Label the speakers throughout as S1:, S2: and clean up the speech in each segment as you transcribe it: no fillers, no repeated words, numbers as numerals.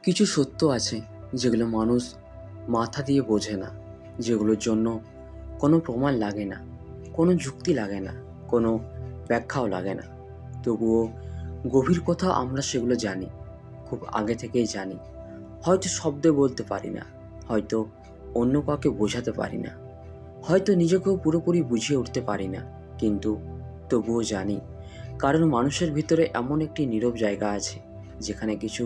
S1: কিছু সত্য আছে যেগুলো মানুষ মাথা দিয়ে বোঝে না, যেগুলোর জন্য কোনো প্রমাণ লাগে না, কোনো যুক্তি লাগে না, কোনো ব্যাখ্যাও লাগে না। তবুও গভীর কথা আমরা সেগুলো জানি, খুব আগে থেকেই জানি। হয়তো শব্দে বলতে পারি না, হয়তো অন্য কাউকে বোঝাতে পারি না, হয়তো নিজেকেও পুরোপুরি বুঝিয়ে উঠতে পারি না, কিন্তু তবুও জানি। কারণ মানুষের ভিতরে এমন একটি নীরব জায়গা আছে যেখানে কিছু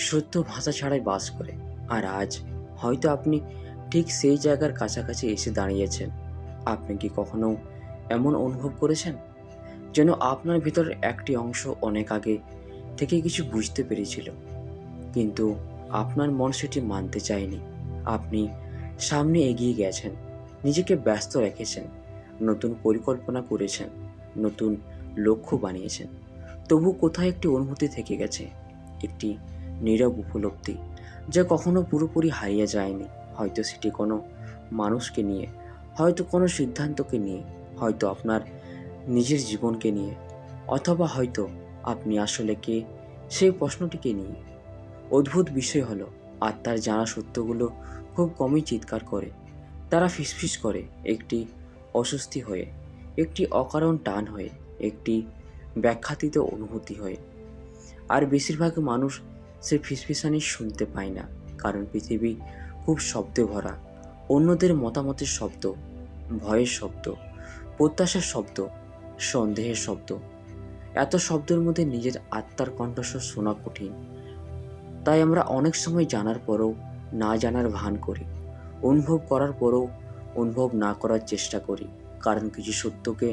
S1: সত্য ভাষা ছাড়াই বাস করে। আর আজ হয়তো আপনি ঠিক সেই জায়গার কাছাকাছি এসে দাঁড়িয়েছেন। আপনি কি কখনো এমন অনুভব করেছেন যেন আপনার ভিতরের একটি অংশ অনেক আগে থেকে কিছু বুঝতে পেরেছিল, কিন্তু আপনার মন সেটি মানতে চায়নি? আপনি সামনে এগিয়ে গেছেন, নিজেকে ব্যস্ত রেখেছেন, নতুন পরিকল্পনা করেছেন, নতুন লক্ষ্য বানিয়েছেন, তবু কোথায় একটি অনুভূতি থেকে গেছে, একটি নীরব উপলব্ধি যা কখনো পুরোপুরি হারিয়ে যায়নি। হয়তো সেটি কোনো মানুষকে নিয়ে, হয়তো কোনো সিদ্ধান্তকে নিয়ে, হয়তো আপনার নিজের জীবনকে নিয়ে, অথবা হয়তো আপনি আসলে কে সেই প্রশ্নটিকে নিয়ে। অদ্ভুত বিষয় হলো, আত্মার জানা সত্যগুলো খুব কমই চিৎকার করে। তারা ফিসফিস করে, একটি অস্বস্তি হয়ে, একটি অকারণ টান হয়ে, একটি ব্যাখ্যাতীত অনুভূতি হয়ে। আর বেশিরভাগ মানুষ সে ফিসফিসানি শুনতে পায় না, কারণ পৃথিবী খুব শব্দে ভরা। অন্যদের মতামতের শব্দ, ভয়ের শব্দ, প্রত্যাশার শব্দ, সন্দেহের শব্দ। এত শব্দের মধ্যে নিজের আত্মার কণ্ঠস্বর শোনা কঠিন। তাই আমরা অনেক সময় জানার পরেও না জানার ভান করি, অনুভব করার পরেও অনুভব না করার চেষ্টা করি। কারণ কিছু সত্যকে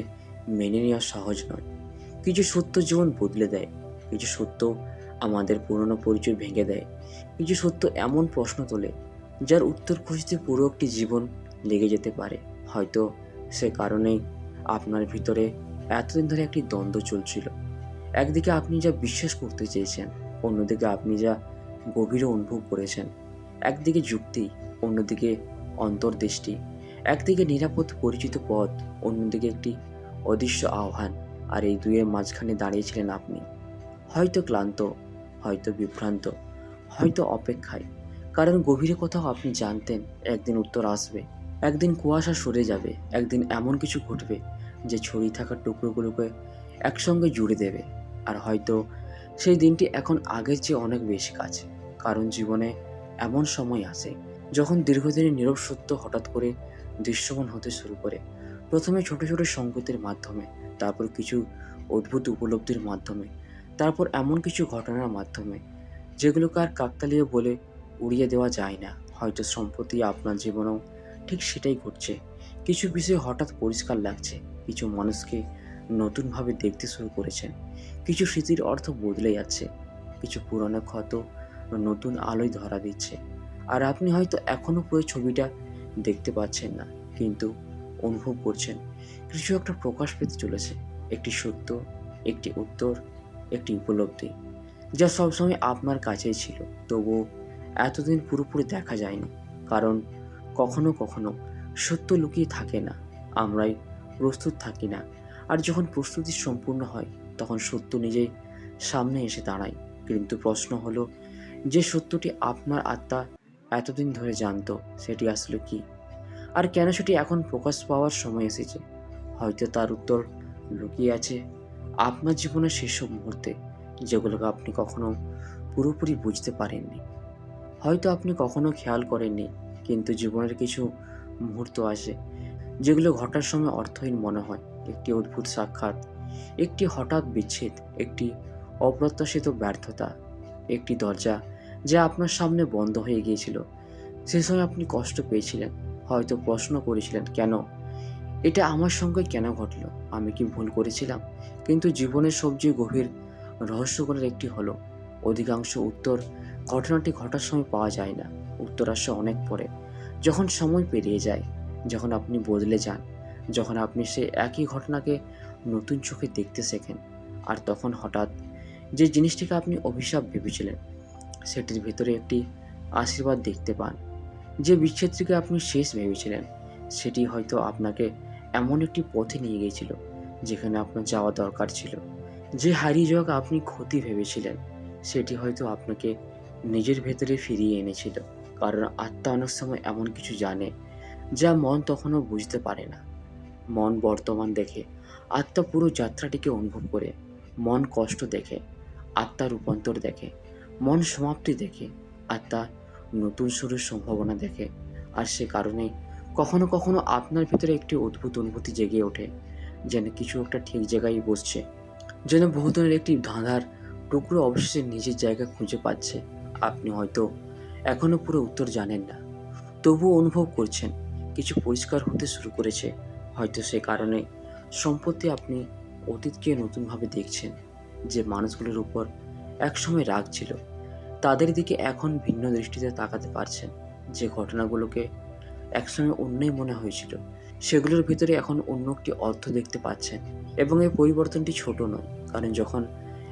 S1: মেনে নেওয়া সহজ নয়। কিছু সত্য জীবন বদলে দেয়, কিছু সত্য আমাদের পুরনো পরিচয় ভেঙে দেয়, কিছু সত্য এমন প্রশ্ন তোলে যার উত্তর খুঁজতে পুরো একটি জীবন লেগে যেতে পারে। হয়তো সে কারণেই আপনার ভিতরে এতদিন ধরে একটি দ্বন্দ্ব চলছিল। একদিকে আপনি যা বিশ্বাস করতে চেয়েছেন, অন্যদিকে আপনি যা গভীরে অনুভব করেছেন। একদিকে যুক্তি, অন্যদিকে অন্তর্দৃষ্টি। একদিকে নিরাপদ পরিচিত পথ, অন্যদিকে একটি অদৃশ্য আহ্বান। আর এই দুয়ের মাঝখানে দাঁড়িয়েছিলেন আপনি, হয়তো ক্লান্ত, হয়তো বিভ্রান্ত, হয়তো অপেক্ষায়। কারণ গভীরে কোথাও আপনি জানতেন একদিন উত্তর আসবে, একদিন কুয়াশা সরে যাবে, একদিন এমন কিছু ঘটবে যে ছড়িয়ে থাকা টুকরোগুলোকে একসঙ্গে জুড়ে দেবে। আর হয়তো সেই দিনটি এখন আগের চেয়ে অনেক বেশি কাছে। কারণ জীবনে এমন সময় আসে যখন দীর্ঘদিনের নীরব সত্য হঠাৎ করে দৃশ্যমান হতে শুরু করে। প্রথমে ছোট ছোট সংকেতের মাধ্যমে, তারপর কিছু অদ্ভুত উপলব্ধির মাধ্যমে, তারপর এমন কিছু ঘটনার মাধ্যমে যেগুলোকে আর কাকতালীয় বলে উড়িয়ে দেওয়া যায় না। হয়তো সম্প্রতি আপনার জীবনেও ঠিক সেটাই ঘটছে। কিছু বিষয় হঠাৎ পরিষ্কার লাগছে, কিছু মানুষকে নতুনভাবে দেখতে শুরু করেছেন, কিছু স্মৃতির অর্থ বদলে যাচ্ছে, কিছু পুরনো ক্ষত নতুন আলোয় ধরা দিচ্ছে। আর আপনি হয়তো এখনো পুরো ছবিটা দেখতে পাচ্ছেন না, কিন্তু অনুভব করছেন কিছু একটা প্রকাশ পেতে চলেছে। একটি সত্য, একটি উত্তর, একটি উপলব্ধি যা সবসময় আপনার কাছেই ছিল, তবুও এতদিন পুরোপুরি দেখা যায়নি। কারণ কখনো কখনো সত্য লুকিয়ে থাকে না, আমরাই প্রস্তুত থাকি না। আর যখন প্রস্তুতি সম্পূর্ণ হয়, তখন সত্য নিজেই সামনে এসে দাঁড়ায়। কিন্তু প্রশ্ন হলো, যে সত্যটি আপনার আত্মা এতদিন ধরে জানতো, সেটি আসলে কি? আর কেন সেটি এখন প্রকাশ পাওয়ার সময় এসেছে? হয়তো তার উত্তর লুকিয়ে আছে আপনার জীবনের সেসব মুহূর্তে যেগুলোকে আপনি কখনো পুরোপুরি বুঝতে পারেননি। হয়তো আপনি কখনো খেয়াল করেননি, কিন্তু জীবনের কিছু মুহূর্ত আসে যেগুলো ঘটার সময় অর্থহীন মনে হয়। একটি অদ্ভুত সাক্ষাৎ, একটি হঠাৎ বিচ্ছেদ, একটি অপ্রত্যাশিত ব্যর্থতা, একটি দরজা যা আপনার সামনে বন্ধ হয়ে গিয়েছিল। সে সময় আপনি কষ্ট পেয়েছিলেন, হয়তো প্রশ্ন করেছিলেন, কেন এটা আমার সঙ্গে কেন ঘটলো? আমি কি ভুল করেছিলাম? কিন্তু জীবনের সবচেয়ে গভীর রহস্যগুলোর একটি হলো, অধিকাংশ উত্তর ঘটনাটি ঘটার সময় পাওয়া যায় না। উত্তর আসে অনেক পরে, যখন সময় পেরিয়ে যায়, যখন আপনি বদলে যান, যখন আপনি সেই একই ঘটনাকে নতুন চোখে দেখতে শেখেন। আর তখন হঠাৎ যে জিনিসটিকে আপনি অভিশাপ ভেবেছিলেন, সেটির ভেতরে একটি আশীর্বাদ দেখতে পান। যে বিচ্ছেদটিকে আপনি শেষ ভেবেছিলেন, সেটি হয়তো আপনাকে এমন একটি পথে নিয়ে গিয়েছিল যেখানে আপনার যাওয়া দরকার ছিল। যে হারিয়ে যাওয়াকে আপনি ক্ষতি ভেবেছিলেন, সেটি হয়তো আপনাকে নিজের ভেতরে ফিরিয়ে এনেছিল। কারণ আত্মা অনেক সময় এমন কিছু জানে যা মন তখনও বুঝতে পারে না। মন বর্তমান দেখে, আত্মা পুরো যাত্রাটিকে অনুভব করে। মন কষ্ট দেখে, আত্মা রূপান্তর দেখে। মন সমাপ্তি দেখে, আত্মা নতুন শুরুর সম্ভাবনা দেখে। আর সে কারণে কখনো কখনো আপনার ভিতরে একটি অদ্ভুত অনুভূতি জেগে ওঠে, যেন কিছু একটা ঠিক জায়গায় বসছে, যেন বহুদিনের একটি ধাঁধার টুকরো অবশেষে নিজের জায়গা খুঁজে পাচ্ছে। আপনি হয়তো এখনো পুরো উত্তর জানেন না, তবুও অনুভব করছেন কিছু পরিষ্কার হতে শুরু করেছে। হয়তো সে কারণে সম্প্রতি আপনি অতীতকে নতুনভাবে দেখছেন। যে মানুষগুলোর উপর একসময় রাগ ছিল, তাদের দিকে এখন ভিন্ন দৃষ্টিতে তাকাতে পারছেন। যে ঘটনাগুলোকে একসময় অন্যই মনে হয়েছিল, সেগুলোর ভিতরে এখন অন্য একটি অর্থ দেখতে পাচ্ছেন। এবং এই পরিবর্তনটি ছোট নয়, কারণ যখন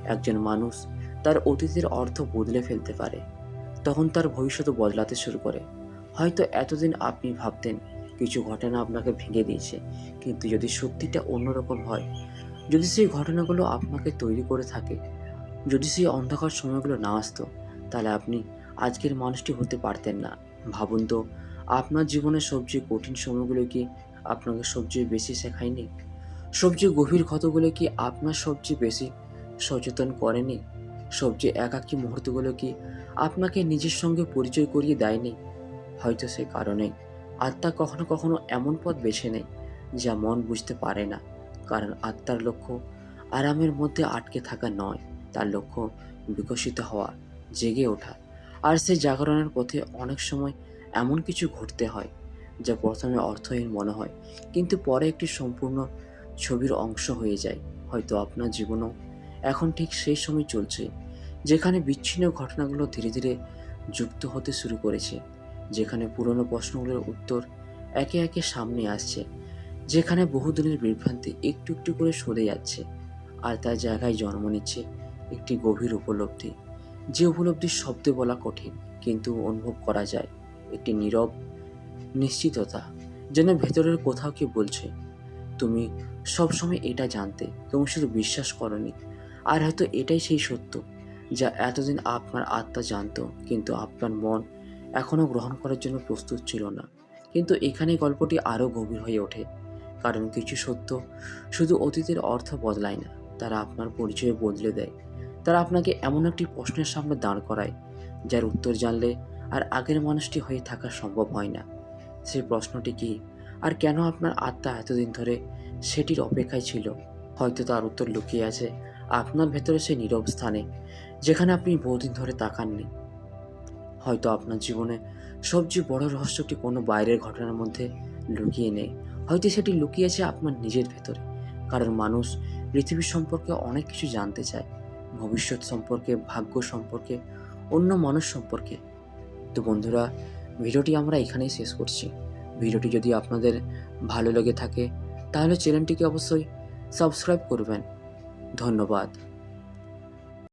S1: একজন মানুষ তার অতীতের অর্থ বদলে ফেলতে পারে, তখন তার ভবিষ্যৎও বদলাতে শুরু করে। হয়তো এতদিন আপনি ভাবতেন কিছু ঘটনা আপনাকে ভেঙে দিয়েছে, কিন্তু যদি সত্যিটা অন্যরকম হয়, যদি সেই ঘটনাগুলো আপনাকে তৈরি করে থাকে, যদি সেই অন্ধকার সময়গুলো না আসতো, তাহলে আপনি আজকের মানুষটি হতে পারতেন না। ভাবুন তো, আপনার জীবনের সবচেয়ে কঠিন সময়গুলো কি আপনাকে সবচেয়ে বেশি শেখায়নি? সবচেয়ে গভীর ক্ষতগুলো কি আপনার সবচেয়ে বেশি সচেতন করেনি? সবচেয়ে একাকী মুহূর্তগুলো কি আপনাকে নিজের সঙ্গে পরিচয় করিয়ে দেয়নি? হয়তো সে কারণে আত্মা কখনো কখনো এমন পথ বেছে নেয় যা মন বুঝতে পারে না। কারণ আত্মার লক্ষ্য আরামের মধ্যে আটকে থাকা নয়, তার লক্ষ্য বিকশিত হওয়া, জেগে ওঠা। আর সেই জাগরণের পথে অনেক সময় এমন কিছু ঘটতে হয় যা প্রথমে অর্থহীন মনে হয়, কিন্তু পরে একটি সম্পূর্ণ ছবির অংশ হয়ে যায়। হয়তো আপনার জীবনও এখন ঠিক সেই সময় চলছে, যেখানে বিচ্ছিন্ন ঘটনাগুলো ধীরে ধীরে যুক্ত হতে শুরু করেছে, যেখানে পুরনো প্রশ্নগুলোর উত্তর একে একে সামনে আসছে, যেখানে বহুদিনের বিভ্রান্তি একটু একটু করে সরে যাচ্ছে, আর তার জায়গায় জন্ম নিচ্ছে একটি গভীর উপলব্ধি। যে উপলব্ধি শব্দে বলা কঠিন, কিন্তু অনুভব করা যায়। একটি নীরব নিশ্চিততা, যেন ভেতরের কোথাও কি বলছে, তুমি সবসময় এটা জানতে, তুমি শুধু বিশ্বাস করনি। আর হয়তো এটাই সেই সত্য যা এতদিন আপনার আত্মা জানতো, কিন্তু আপনার মন এখনও গ্রহণ করার জন্য প্রস্তুত ছিল না। কিন্তু এখানে গল্পটি আরও গভীর হয়ে ওঠে, কারণ কিছু সত্য শুধু অতীতের অর্থ বদলায় না, তারা আপনার পরিচয় বদলে দেয়। তারা আপনাকে এমন একটি প্রশ্নের সামনে দাঁড় করায় যার উত্তর জানলে আর আগের মানুষটি হয়ে থাকা সম্ভব হয় না। সেই প্রশ্নটি কি, আর কেন আপনার আত্মা এতদিন ধরে সেটির অপেক্ষায় ছিল? হয়তো তার উত্তর লুকিয়ে আছে আপনার ভেতরে সেই নীরব স্থানে, যেখানে আপনি বহুদিন ধরে তাকাননি। হয়তো আপনার জীবনে সবচেয়ে বড় রহস্যটি কোনো বাইরের ঘটনার মধ্যে লুকিয়ে নেই, হয়তো সেটি লুকিয়েছে আপনার নিজের ভেতরে। কারণ মানুষ পৃথিবী সম্পর্কে অনেক কিছু জানতে চায়, ভবিষ্যৎ সম্পর্কে, ভাগ্য সম্পর্কে, অন্য মানুষ সম্পর্কে। তো বন্ধুরা, ভিডিওটি আমরা এখানেই শেষ করছি। ভিডিওটি যদি আপনাদের ভালো লেগে থাকে, তাহলে চ্যানেলটিকে অবশ্যই সাবস্ক্রাইব করবেন। ধন্যবাদ।